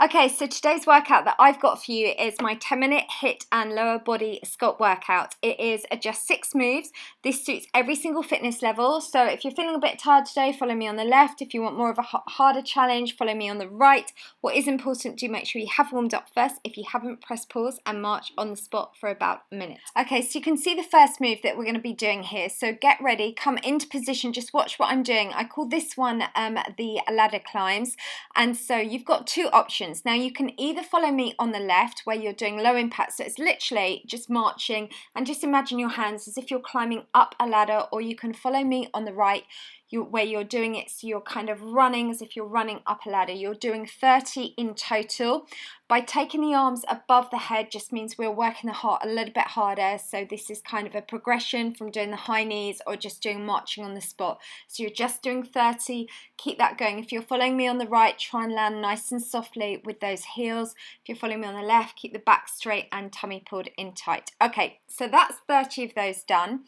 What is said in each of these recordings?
Okay, so today's workout that I've got for you is my 10-minute HIIT and lower body sculpt workout. It is just 6 moves. This suits every single fitness level. So if you're feeling a bit tired today, follow me on the left. If you want more of a harder challenge, follow me on the right. What is important, do make sure you have warmed up first. If you haven't, press pause and march on the spot for about a minute. Okay, so you can see the first move that we're going to be doing here. So get ready, come into position, just watch what I'm doing. I call this one the ladder climbs. And so you've got two options. Now you can either follow me on the left where you're doing low impact, so it's literally just marching and just imagine your hands as if you're climbing up a ladder, or you can follow me on the right where you're doing it so you're kind of running as if you're running up a ladder. You're doing 30 in total. By taking the arms above the head just means we're working the heart a little bit harder, so this is kind of a progression from doing the high knees or just doing marching on the spot. So you're just doing 30, keep that going. If you're following me on the right, try and land nice and softly with those heels. If you're following me on the left, keep the back straight and tummy pulled in tight. Okay, so that's 30 of those done.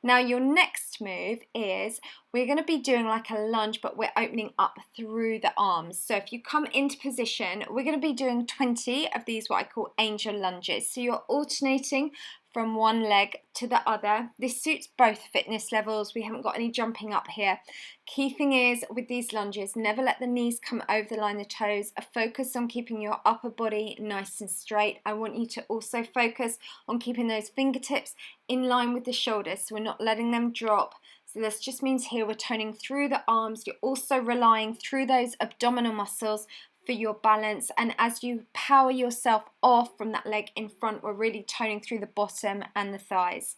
Now your next move is we're going to be doing like a lunge, but we're opening up through the arms. So if you come into position, we're going to be doing 20 of these, what I call angel lunges. So you're alternating from one leg to the other. This suits both fitness levels. We haven't got any jumping up here. Key thing is with these lunges, never let the knees come over the line of the toes. Focus on keeping your upper body nice and straight. I want you to also focus on keeping those fingertips in line with the shoulders, so we're not letting them drop. So this just means here we're toning through the arms. You're also relying through those abdominal muscles for your balance, and as you power yourself off from that leg in front, we're really toning through the bottom and the thighs.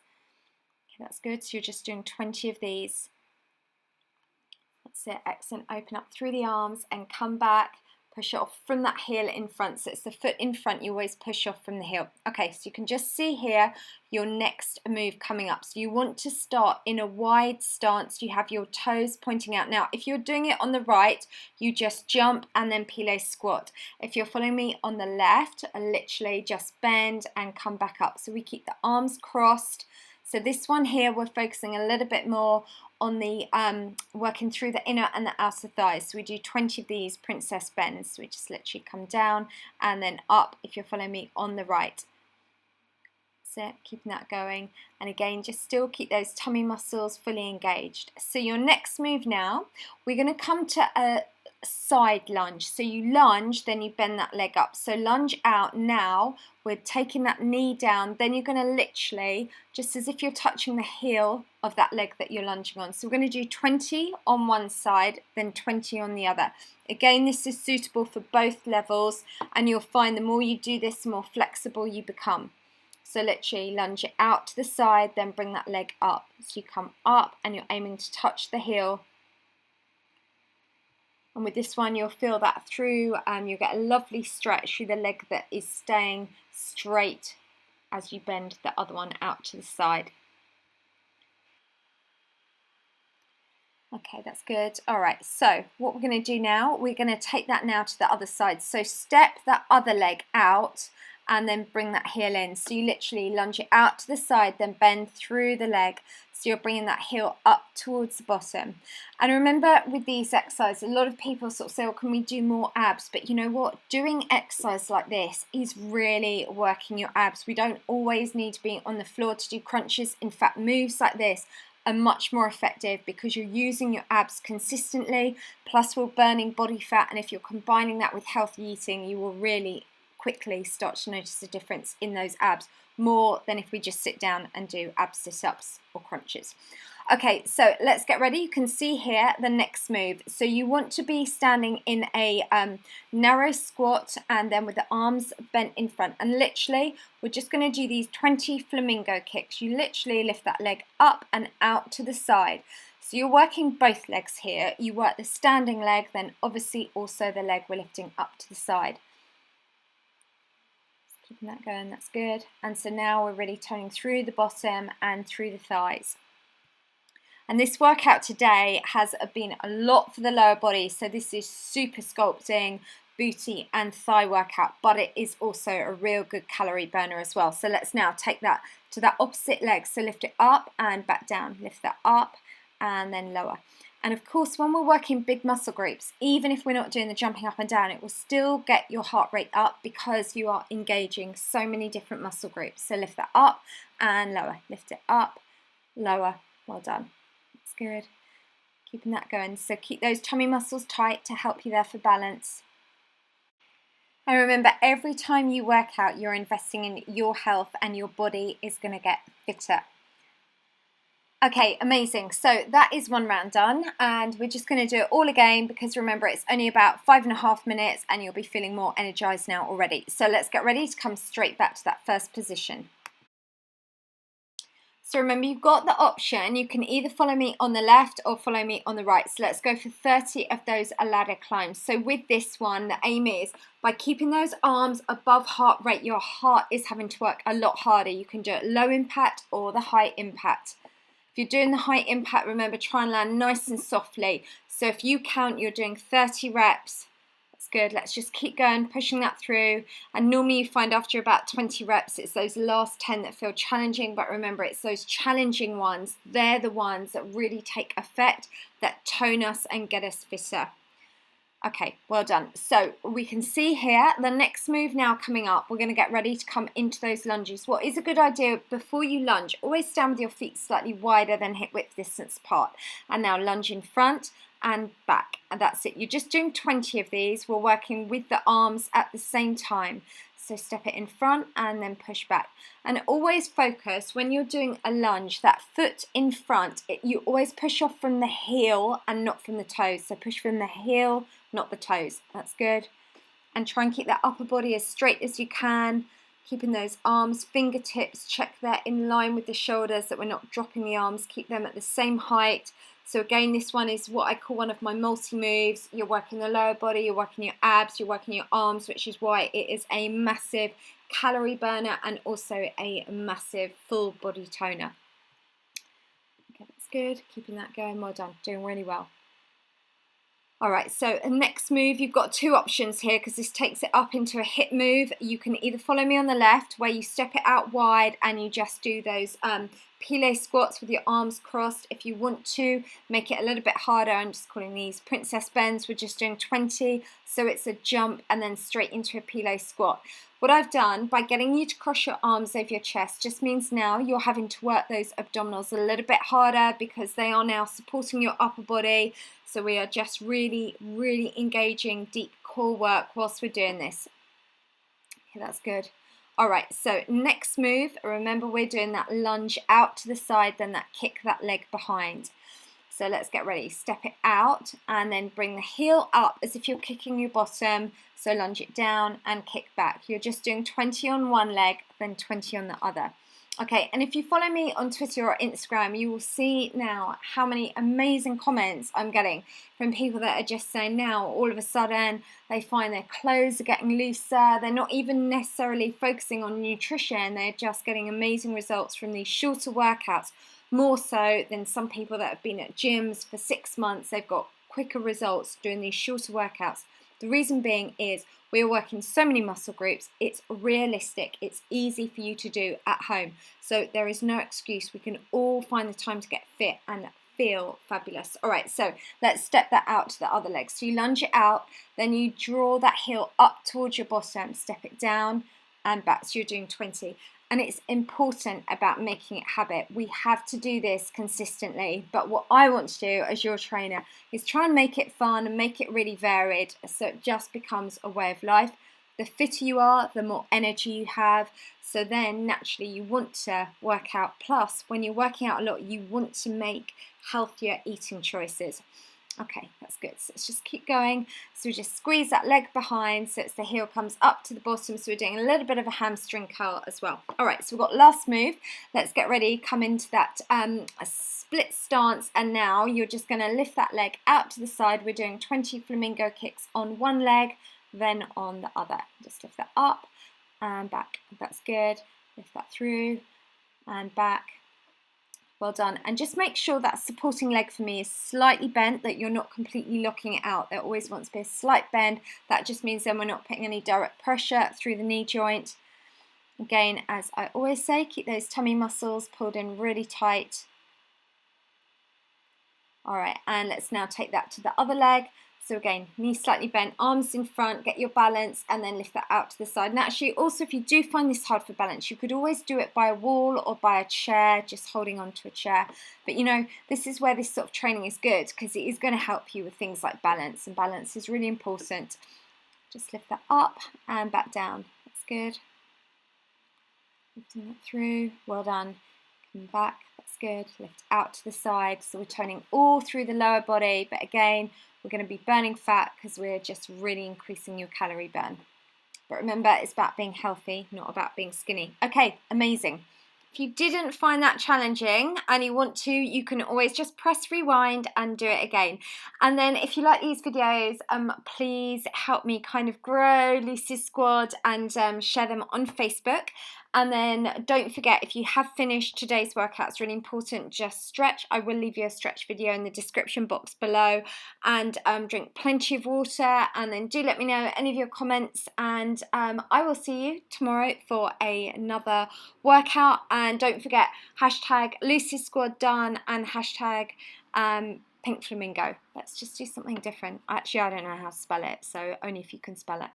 Okay, that's good. So you're just doing 20 of these. That's it, excellent. Open up through the arms and come back. Push it off from that heel in front. So it's the foot in front, you always push off from the heel. Okay, so you can just see here your next move coming up. So you want to start in a wide stance. You have your toes pointing out. Now, if you're doing it on the right, you just jump and then Pino squat. If you're following me on the left, literally just bend and come back up. So we keep the arms crossed. So this one here, we're focusing a little bit more on the working through the inner and the outer thighs. So we do 20 of these princess bends. So we just literally come down and then up if you're following me on the right. That's it, keeping that going. And again, just still keep those tummy muscles fully engaged. So your next move now, we're going to come to a side lunge. So you lunge, then you bend that leg up. So lunge out now, we're taking that knee down, then you're going to literally, just as if you're touching the heel of that leg that you're lunging on. So we're going to do 20 on one side, then 20 on the other. Again, this is suitable for both levels, and you'll find the more you do this, the more flexible you become. So literally lunge it out to the side, then bring that leg up. So you come up and you're aiming to touch the heel. And with this one, you'll feel that through, you'll get a lovely stretch through the leg that is staying straight as you bend the other one out to the side. Okay, that's good. All right, so what we're going to do now, we're going to take that now to the other side. So step that other leg out and then bring that heel in. So you literally lunge it out to the side, then bend through the leg. So you're bringing that heel up towards the bottom. And remember with these exercises, a lot of people sort of say, well, can we do more abs? But you know what? Doing exercise like this is really working your abs. We don't always need to be on the floor to do crunches. In fact, moves like this are much more effective because you're using your abs consistently, plus we're burning body fat. And if you're combining that with healthy eating, you will really quickly start to notice a difference in those abs, more than if we just sit down and do ab sit-ups or crunches. Okay, so let's get ready. You can see here the next move. So you want to be standing in a narrow squat and then with the arms bent in front. And literally, we're just going to do these 20 flamingo kicks. You literally lift that leg up and out to the side. So you're working both legs here. You work the standing leg, then obviously also the leg we're lifting up to the side. Keeping that going, that's good. And so now we're really toning through the bottom and through the thighs. And this workout today has been a lot for the lower body. So this is super sculpting, booty and thigh workout, but it is also a real good calorie burner as well. So let's now take that to that opposite leg. So lift it up and back down, lift that up and then lower. And of course, when we're working big muscle groups, even if we're not doing the jumping up and down, it will still get your heart rate up because you are engaging so many different muscle groups. So lift that up and lower. Lift it up, lower. Well done. That's good. Keeping that going. So keep those tummy muscles tight to help you there for balance. And remember, every time you work out, you're investing in your health and your body is going to get fitter. Okay, amazing. So that is one round done, and we're just going to do it all again because remember, it's only about 5.5 minutes and you'll be feeling more energized now already. So let's get ready to come straight back to that first position. So remember, you've got the option, you can either follow me on the left or follow me on the right. So let's go for 30 of those ladder climbs. So with this one, the aim is by keeping those arms above heart rate, your heart is having to work a lot harder. You can do it low impact or the high impact. If you're doing the high impact, remember, try and land nice and softly. So if you count, you're doing 30 reps. That's good. Let's just keep going, pushing that through. And normally you find after about 20 reps, it's those last 10 that feel challenging. But remember, it's those challenging ones. They're the ones that really take effect, that tone us and get us fitter. Okay, well done. So we can see here the next move now coming up. We're going to get ready to come into those lunges. What is a good idea before you lunge? Always stand with your feet slightly wider than hip width distance apart. And now lunge in front and back. And that's it. You're just doing 20 of these. We're working with the arms at the same time. So step it in front and then push back. And always focus when you're doing a lunge, that foot in front, you always push off from the heel and not from the toes. So push from the heel, not the toes. That's good. And try and keep that upper body as straight as you can. Keeping those arms, fingertips, check they're in line with the shoulders, that we're not dropping the arms. Keep them at the same height. So again, this one is what I call one of my multi-moves. You're working the lower body, you're working your abs, you're working your arms, which is why it is a massive calorie burner and also a massive full body toner. Okay, that's good. Keeping that going. Well done. Doing really well. All right, so the next move, you've got two options here because this takes it up into a hip move. You can either follow me on the left where you step it out wide and you just do those Pino squats with your arms crossed. If you want to make it a little bit harder, I'm just calling these princess bends. We're just doing 20, so it's a jump and then straight into a Pino squat. What I've done by getting you to cross your arms over your chest just means now you're having to work those abdominals a little bit harder because they are now supporting your upper body. So we are just really, really engaging deep core work whilst we're doing this. Okay, that's good. All right, so next move, remember we're doing that lunge out to the side, then that kick that leg behind. So let's get ready. Step it out and then bring the heel up as if you're kicking your bottom. So lunge it down and kick back. You're just doing 20 on one leg, then 20 on the other. Okay, and if you follow me on Twitter or Instagram, you will see now how many amazing comments I'm getting from people that are just saying now, all of a sudden, they find their clothes are getting looser. They're not even necessarily focusing on nutrition. They're just getting amazing results from these shorter workouts, more so than some people that have been at gyms for 6 months. They've got quicker results doing these shorter workouts. The reason being is we're working so many muscle groups, it's realistic, it's easy for you to do at home. So there is no excuse. We can all find the time to get fit and feel fabulous. All right, so let's step that out to the other leg. So you lunge it out, then you draw that heel up towards your bottom, step it down and back. So you're doing 20. And it's important about making it habit. We have to do this consistently, but what I want to do as your trainer is try and make it fun and make it really varied so it just becomes a way of life. The fitter you are, the more energy you have, so then naturally you want to work out. Plus, when you're working out a lot, you want to make healthier eating choices. Okay, that's good. So let's just keep going. So we just squeeze that leg behind so it's the heel comes up to the bottom. So we're doing a little bit of a hamstring curl as well. All right, so we've got last move. Let's get ready, come into that a split stance. And now you're just going to lift that leg out to the side. We're doing 20 flamingo kicks on one leg, then on the other. Just lift that up and back. That's good. Lift that through and back. Well done. And just make sure that supporting leg for me is slightly bent, that you're not completely locking it out. There always wants to be a slight bend. That just means then we're not putting any direct pressure through the knee joint. Again, as I always say, keep those tummy muscles pulled in really tight. All right, and let's now take that to the other leg. So again, knees slightly bent, arms in front, get your balance, and then lift that out to the side. And actually, also, if you do find this hard for balance, you could always do it by a wall or by a chair, just holding onto a chair. But you know, this is where this sort of training is good, because it is going to help you with things like balance, and balance is really important. Just lift that up and back down. That's good. Lifting that through. Well done. Come back. That's good. Lift out to the side. So we're toning all through the lower body, but again, we're going to be burning fat because we're just really increasing your calorie burn. But remember, it's about being healthy, not about being skinny. Okay, amazing. If you didn't find that challenging and you want to, you can always just press rewind and do it again. And then if you like these videos, please help me kind of grow Lucy's Squad and share them on Facebook. And then don't forget, if you have finished today's workout, it's really important, just stretch. I will leave you a stretch video in the description box below, and drink plenty of water, and then do let me know any of your comments, and I will see you tomorrow for another workout. And don't forget, hashtag Lucy's Squad done and hashtag Pink Flamingo. Let's just do something different. Actually, I don't know how to spell it, so only if you can spell it.